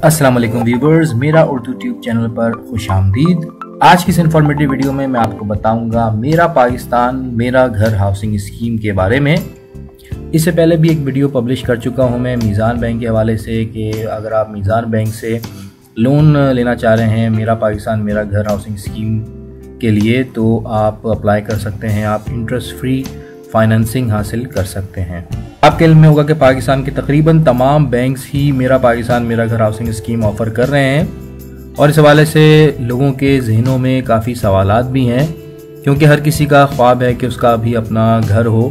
अस्सलाम वालेकुम व्यूवर्स, मेरा उर्दू ट्यूब चैनल पर खुशामदीद। आज की इस इंफॉर्मेटिव वीडियो में मैं आपको बताऊंगा मेरा पाकिस्तान मेरा घर हाउसिंग स्कीम के बारे में। इससे पहले भी एक वीडियो पब्लिश कर चुका हूं मैं मीज़ान बैंक के हवाले से कि अगर आप मीज़ान बैंक से लोन लेना चाह रहे हैं मेरा पाकिस्तान मेरा घर हाउसिंग स्कीम के लिए तो आप अप्लाई कर सकते हैं। आप इंटरेस्ट फ्री फाइनेंसिंग हासिल कर सकते हैं। आपके इल्म में होगा कि पाकिस्तान के तकरीबन तमाम बैंक्स ही मेरा पाकिस्तान मेरा घर हाउसिंग स्कीम ऑफ़र कर रहे हैं और इस हवाले से लोगों के जहनों में काफ़ी सवालात भी हैं, क्योंकि हर किसी का ख्वाब है कि उसका भी अपना घर हो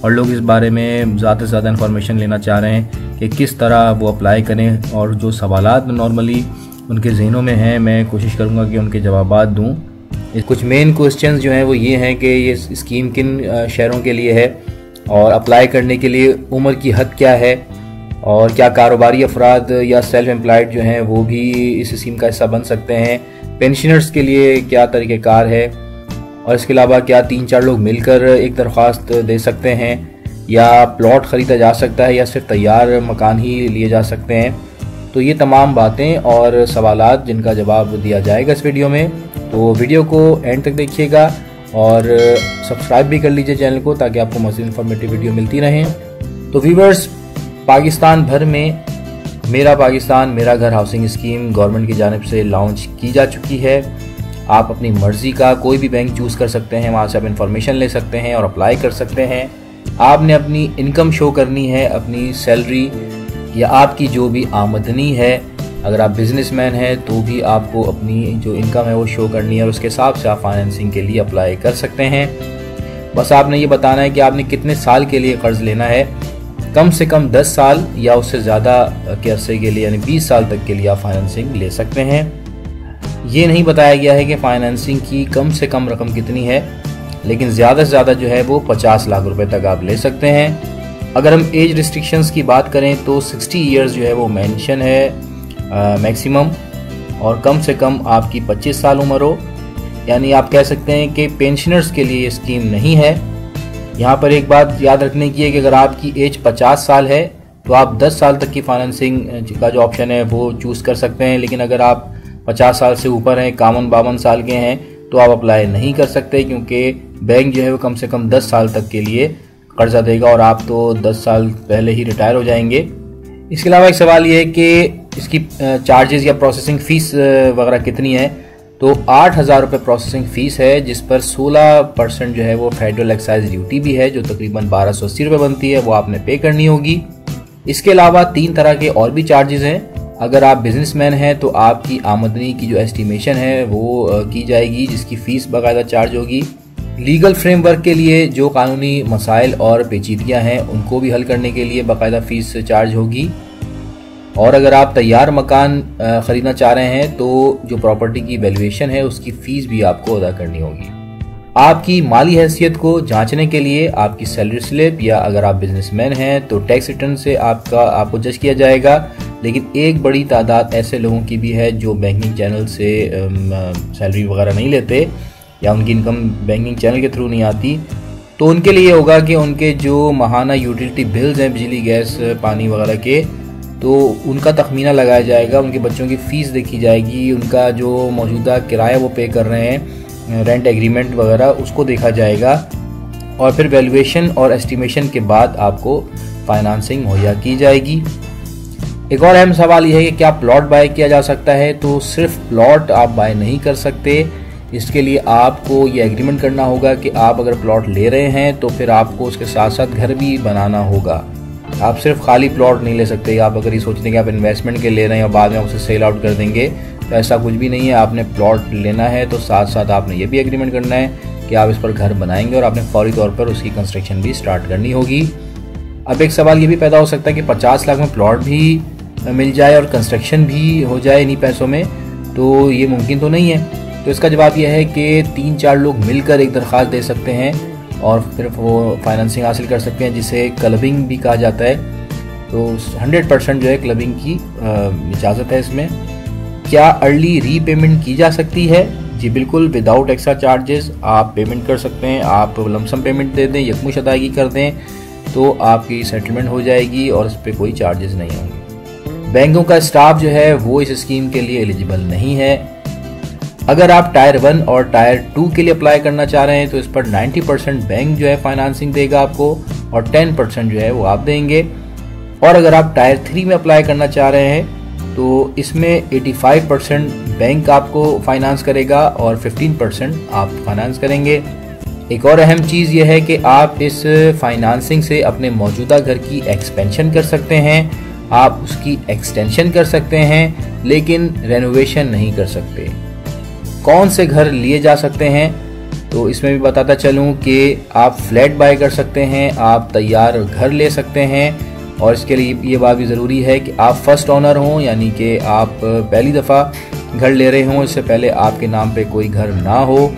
और लोग इस बारे में ज़्यादा से ज़्यादा इन्फॉर्मेशन लेना चाह रहे हैं कि किस तरह वो अप्लाई करें। और जो सवालात नॉर्मली उनके जहनों में हैं मैं कोशिश करूँगा कि उनके जवाबात दूँ। कुछ मेन क्वेश्चंस जो हैं वो ये हैं कि ये स्कीम किन शहरों के लिए है और अप्लाई करने के लिए उम्र की हद क्या है और क्या कारोबारी अफराद या सेल्फ एम्प्लॉयड जो हैं वो भी इस स्कीम का हिस्सा बन सकते हैं। पेंशनर्स के लिए क्या तरीक़ेकार है और इसके अलावा क्या 3-4 लोग मिलकर एक दरख्वास्त दे सकते हैं या प्लॉट ख़रीदा जा सकता है या सिर्फ तैयार मकान ही लिए जा सकते हैं। तो ये तमाम बातें और सवालात जिनका जवाब दिया जाएगा इस वीडियो में, तो वीडियो को एंड तक देखिएगा और सब्सक्राइब भी कर लीजिए चैनल को ताकि आपको मज़ीद इन्फॉर्मेटिव वीडियो मिलती रहें। तो व्यूवर्स, पाकिस्तान भर में मेरा पाकिस्तान मेरा घर हाउसिंग स्कीम गवर्नमेंट की जानिब से लॉन्च की जा चुकी है। आप अपनी मर्ज़ी का कोई भी बैंक चूज़ कर सकते हैं, वहाँ से आप इन्फॉर्मेशन ले सकते हैं और अप्लाई कर सकते हैं। आपने अपनी इनकम शो करनी है, अपनी सैलरी या आपकी जो भी आमदनी है। अगर आप बिजनेसमैन हैं तो भी आपको अपनी जो इनकम है वो शो करनी है और उसके हिसाब से आप फाइनेंसिंग के लिए अप्लाई कर सकते हैं। बस आपने ये बताना है कि आपने कितने साल के लिए कर्ज़ लेना है। कम से कम 10 साल या उससे ज़्यादा के अरसे के लिए यानी 20 साल तक के लिए आप फाइनेंसिंग ले सकते हैं। ये नहीं बताया गया है कि फ़ाइनेंसिंग की कम से कम रकम कितनी है, लेकिन ज़्यादा से ज़्यादा जो है वो 50 लाख रुपए तक आप ले सकते हैं। अगर हम एज रिस्ट्रिक्शंस की बात करें तो 60 ईयर्स जो है वो मेंशन है मैक्सिमम, और कम से कम आपकी 25 साल उम्र हो। यानी आप कह सकते हैं कि पेंशनर्स के लिए ये स्कीम नहीं है। यहाँ पर एक बात याद रखने की है कि अगर आपकी एज 50 साल है तो आप 10 साल तक की फाइनेंसिंग का जो ऑप्शन है वो चूज़ कर सकते हैं, लेकिन अगर आप 50 साल से ऊपर हैं, 51-52 साल के हैं, तो आप अप्लाई नहीं कर सकते, क्योंकि बैंक जो है वो कम से कम 10 साल तक के लिए कर्जा देगा और आप तो 10 साल पहले ही रिटायर हो जाएंगे। इसके अलावा एक सवाल ये है कि इसकी चार्जेस या प्रोसेसिंग फ़ीस वगैरह कितनी है। तो 8,000 रुपये प्रोसेसिंग फ़ीस है, जिस पर 16% जो है वो फेडरल एक्साइज ड्यूटी भी है जो तकरीबन 1280 रुपये बनती है, वो आपने पे करनी होगी। इसके अलावा 3 तरह के और भी चार्जेस हैं। अगर आप बिजनेसमैन हैं तो आपकी आमदनी की जो एस्टिमेशन है वो की जाएगी, जिसकी फ़ीस बाकायदा चार्ज होगी। लीगल फ्रेमवर्क के लिए जो कानूनी मसाइल और पेचीदगियाँ हैं उनको भी हल करने के लिए बाकायदा फ़ीस चार्ज होगी। और अगर आप तैयार मकान ख़रीदना चाह रहे हैं तो जो प्रॉपर्टी की वैल्यूएशन है उसकी फ़ीस भी आपको अदा करनी होगी। आपकी माली हैसियत को जांचने के लिए आपकी सैलरी स्लिप या अगर आप बिजनेसमैन हैं तो टैक्स रिटर्न से आपको जज किया जाएगा। लेकिन एक बड़ी तादाद ऐसे लोगों की भी है जो बैंकिंग चैनल से सैलरी वगैरह नहीं लेते या उनकी इनकम बैंकिंग चैनल के थ्रू नहीं आती, तो उनके लिए होगा कि उनके जो माहाना यूटिलिटी बिल्स हैं बिजली गैस पानी वगैरह के, तो उनका तखमीना लगाया जाएगा, उनके बच्चों की फ़ीस देखी जाएगी, उनका जो मौजूदा किराया वो पे कर रहे हैं, रेंट एग्रीमेंट वगैरह उसको देखा जाएगा और फिर वैल्यूएशन और एस्टिमेशन के बाद आपको फाइनेंसिंग मुहैया की जाएगी। एक और अहम सवाल यह है कि क्या प्लॉट बाय किया जा सकता है। तो सिर्फ प्लॉट आप बाय नहीं कर सकते, इसके लिए आपको ये एग्रीमेंट करना होगा कि आप अगर प्लॉट ले रहे हैं तो फिर आपको उसके साथ साथ घर भी बनाना होगा। आप सिर्फ खाली प्लॉट नहीं ले सकते। आप अगर ये सोचते हैं कि आप इन्वेस्टमेंट के ले रहे हैं और बाद में उसे सेल आउट कर देंगे, तो ऐसा कुछ भी नहीं है। आपने प्लॉट लेना है तो साथ साथ आपने ये भी एग्रीमेंट करना है कि आप इस पर घर बनाएंगे और आपने फौरी तौर पर उसकी कंस्ट्रक्शन भी स्टार्ट करनी होगी। अब एक सवाल ये भी पैदा हो सकता है कि 50 लाख में प्लॉट भी मिल जाए और कंस्ट्रक्शन भी हो जाए इन्हीं पैसों में, तो ये मुमकिन तो नहीं है। तो इसका जवाब यह है कि 3-4 लोग मिलकर एक दरख्वास्त दे सकते हैं और फिर वो फाइनेंसिंग हासिल कर सकते हैं, जिसे क्लबिंग भी कहा जाता है। तो 100% जो है क्लबिंग की इजाज़त है इसमें। क्या अर्ली रीपेमेंट की जा सकती है? जी बिल्कुल, विदाउट एक्स्ट्रा चार्जेस आप पेमेंट कर सकते हैं। आप लमसम पेमेंट दे दें, यकमुश्त अदायगी कर दें तो आपकी सेटलमेंट हो जाएगी और उस पर कोई चार्जेस नहीं होंगे। बैंकों का स्टाफ जो है वो इस स्कीम के लिए एलिजिबल नहीं है। अगर आप टायर 1 और टायर 2 के लिए अप्लाई करना चाह रहे हैं तो इस पर 90% बैंक जो है फाइनेंसिंग देगा आपको और 10% जो है वो आप देंगे। और अगर आप टायर 3 में अप्लाई करना चाह रहे हैं तो इसमें 85% बैंक आपको फाइनेंस करेगा और 15% आप फाइनेंस करेंगे। एक और अहम चीज़ यह है कि आप इस फाइनेंसिंग से अपने मौजूदा घर की एक्सपेंशन कर सकते हैं, आप उसकी एक्सटेंशन कर सकते हैं, लेकिन रेनोवेशन नहीं कर सकते। कौन से घर लिए जा सकते हैं तो इसमें भी बताता चलूं कि आप फ्लैट बाय कर सकते हैं, आप तैयार घर ले सकते हैं और इसके लिए ये बात भी ज़रूरी है कि आप फर्स्ट ओनर हों, यानी कि आप पहली दफ़ा घर ले रहे हों, इससे पहले आपके नाम पे कोई घर ना हो।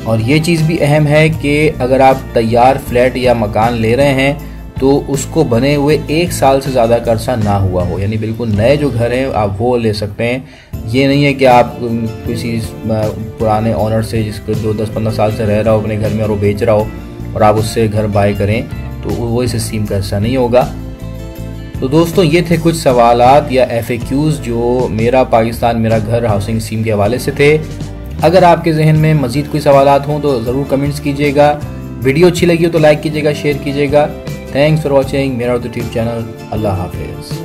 और ये चीज़ भी अहम है कि अगर आप तैयार फ्लैट या मकान ले रहे हैं तो उसको बने हुए 1 साल से ज़्यादा का अर्सा ना हुआ हो, यानी बिल्कुल नए जो घर हैं आप वो ले सकते हैं। ये नहीं है कि आप किसी पुराने ओनर से जिसको जो 10-15 साल से रह रहा हो अपने घर में और वो बेच रहा हो और आप उससे घर बाय करें तो वो इस स्कीम का हिस्सा नहीं होगा। तो दोस्तों ये थे कुछ सवालात या FAQs जो मेरा पाकिस्तान मेरा घर हाउसिंग स्कीम के हवाले से थे। अगर आपके जहन में मज़ीद कोई सवालात हों तो ज़रूर कमेंट्स कीजिएगा। वीडियो अच्छी लगी हो तो लाइक कीजिएगा, शेयर कीजिएगा। थैंक्स फॉर वॉचिंग मेरा यूट्यूब चैनल। अल्लाह हाफिज़।